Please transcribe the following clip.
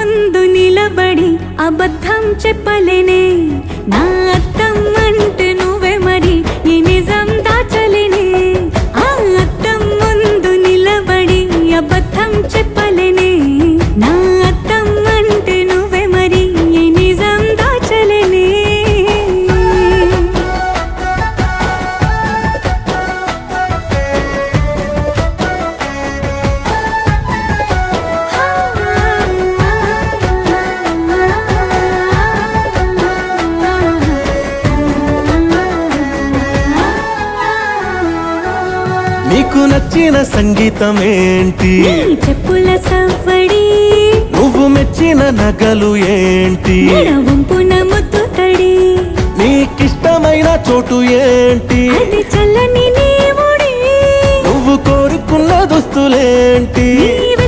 ముందు నిలబడి అబద్ధం చెప్పలేనే నా అద్దం అంటే నువ్వే మరి ఈ నిజం దాచలేనే ఆ అద్దం ముందు నిలబడి అబద్ధం చెప్పలేనే నా అద్దం అంటే నువ్వే మరి ఈ నిజం దాచలేనే నీకు నచ్చిన సంగీతం ఏంటి నీ చెప్పుల సవ్వడి నువ్వు మెచ్చిన నగలు ఏంటి వంపున ముద్దు తడి నీకిష్టమైన చోటు ఏంటి అది చల్లని నీ ముడి నువ్వు కోరుకున్న దుస్తులేంటి నీ